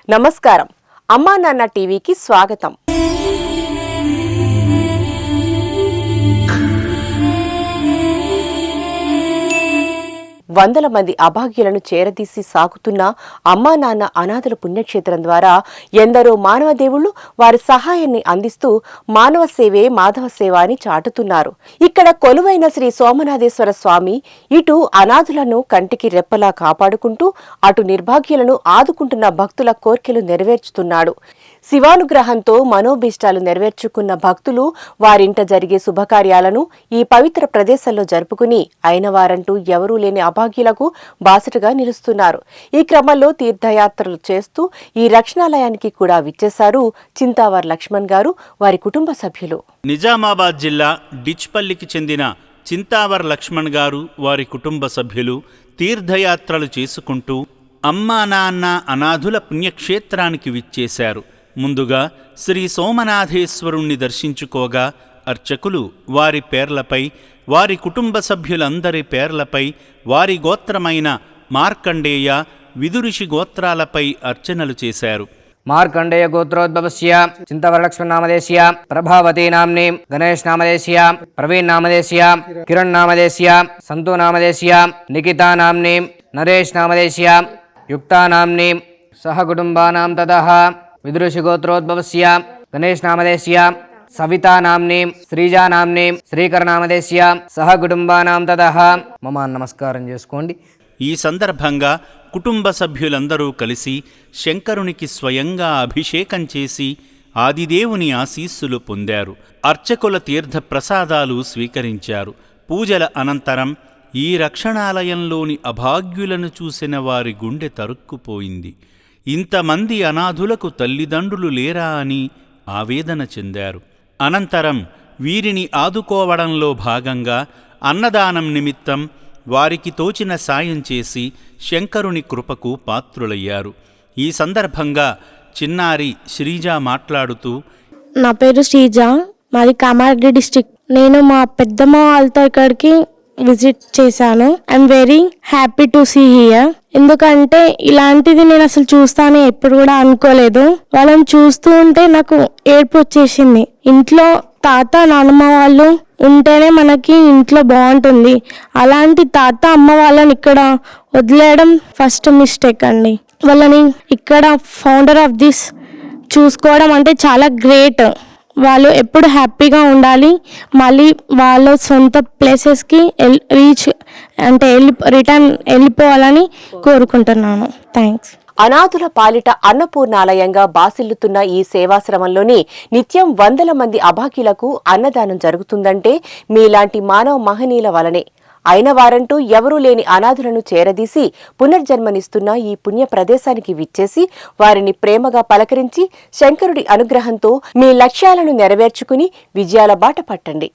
నమస్కారం. అమ్మా నాన్న టీవీకి స్వాగతం. వందల మంది అభాగ్యులను చేరదీసి సాగుతున్న అమ్మా నాన్న అనాథల పుణ్యక్షేత్రం ద్వారా ఎందరో మానవ దేవుళ్లు వారి సహాయాన్ని అందిస్తూ మానవ సేవే మాధవ సేవ అని చాటుతున్నారు. ఇక్కడ కొలువైన శ్రీ సోమనాథేశ్వర స్వామి ఇటు అనాథులను కంటికి రెప్పలా కాపాడుకుంటూ అటు నిర్భాగ్యులను ఆదుకుంటున్న భక్తుల కోర్కెలు నెరవేర్చుతున్నాడు. శివానుగ్రహంతో మనోభీష్టాలు నెరవేర్చుకున్న భక్తులు వారింట జరిగే శుభకార్యాలను ఈ పవిత్ర ప్రదేశంలో జరుపుకుని అయిన వారంటూ ఎవరూ లేని అభాగ్యులకు బాసటగా నిలుస్తున్నారు. ఈ క్రమంలో తీర్థయాత్రలు చేస్తూ ఈ రక్షణాలయానికి కూడా విచ్చేశారు చింతావర్ లక్ష్మణ్ గారు, వారి కుటుంబ సభ్యులు. నిజామాబాద్ జిల్లా డిచ్పల్లికి చెందిన చింతావర్ లక్ష్మణ్ గారు, వారి కుటుంబ సభ్యులు తీర్థయాత్రలు చేసుకుంటూ అమ్మా నాన్న అనాథుల పుణ్యక్షేత్రానికి విచ్చేశారు. ముందుగా శ్రీ సోమనాథేశ్వరుణ్ణి దర్శించుకోగా అర్చకులు వారి పేర్లపై, వారి కుటుంబ సభ్యులందరి పేర్లపై, వారి గోత్రమైన మార్కండేయ, విదురుషి గోత్రాలపై అర్చనలు చేశారు. మార్కండేయ గోత్రోద్భవస్య చింతవరలక్ష్మణనామదేశ్య ప్రభావతీ నామ్ని, గణేష్ నామదేశ్య ప్రవీణ్ నామదేశ్య కిరణ్ నామదేశ్య సంతు నామదేశ్య నిఖితా నామ్ని, నరేష్ నామదేశ్య యుక్తా నామ్ని సహ కుటుంబానాం తతః విదురుషి గోత్రోద్భవస్య గణేష్ నామదేశ్య సవితా నామ్ని, శ్రీజా నామ్ని, శ్రీకర్ నామదేశ్య సహ కుటుంబానాం తతః. మమ నమస్కారం చేసుకోండి. ఈ సందర్భంగా కుటుంబ సభ్యులందరూ కలిసి శంకరునికి స్వయంగా అభిషేకం చేసి ఆదిదేవుని ఆశీస్సులు పొందారు. అర్చకుల తీర్థ ప్రసాదాలు స్వీకరించారు. పూజల అనంతరం ఈ రక్షణాలయంలోని అభాగ్యులను చూసిన వారి గుండె తరుక్కుపోయింది. ఇంతమంది అనాథులకు తల్లిదండ్రులు లేరా అని ఆవేదన చెందారు. అనంతరం వీరిని ఆదుకోవడంలో భాగంగా అన్నదానం నిమిత్తం వారికి తోచిన సాయం చేసి శంకరుని కృపకు పాత్రులయ్యారు. ఈ సందర్భంగా చిన్నారి శ్రీజ మాట్లాడుతూ, నా పేరు శ్రీజ, మాది కామారెడ్డి డిస్ట్రిక్ట్. నేను మా పెద్దమ్మ వాళ్ళతో ఇక్కడికి విజిట్ చేశాను. I'm very happy to see here. ఎందుకంటే ఇలాంటిది నేను అసలు చూస్తాను ఎప్పుడు కూడా అనుకోలేదు. వాళ్ళని చూస్తూ ఉంటే నాకు ఏడుపు వచ్చేసింది. ఇంట్లో తాత నాన్నమ్మ వాళ్ళు ఉంటేనే మనకి ఇంట్లో బాగుంటుంది. అలాంటి తాత అమ్మ వాళ్ళని ఇక్కడ వదిలేయడం ఫస్ట్ మిస్టేక్ అండి. వాళ్ళని ఇక్కడ ఫౌండర్ ఆఫ్ దిస్ చూసుకోవడం అంటే చాలా గ్రేట్. వాళ్ళు ఎప్పుడు హ్యాపీగా ఉండాలి, మళ్ళీ వాళ్ళ సొంత ప్లేసెస్కి రిటర్న్ వెళ్ళిపోవాలని కోరుకుంటున్నాను. థ్యాంక్స్. అనాథుల పాలిట అన్నపూర్ణాలయంగా బాసిల్లుతున్న ఈ సేవాశ్రమంలోని నిత్యం వందల మంది అభాగ్యులకు అన్నదానం జరుగుతుందంటే మీలాంటి మానవ మహనీయుల వలనే. అయిన వారంటూ ఎవరూ లేని అనాథులను చేరదీసి పునర్జన్మనిస్తున్న ఈ పుణ్య ప్రదేశానికి విచ్చేసి వారిని ప్రేమగా పలకరించి శంకరుడి అనుగ్రహంతో మీ లక్ష్యాలను నెరవేర్చుకుని విజయాల బాట పట్టండి.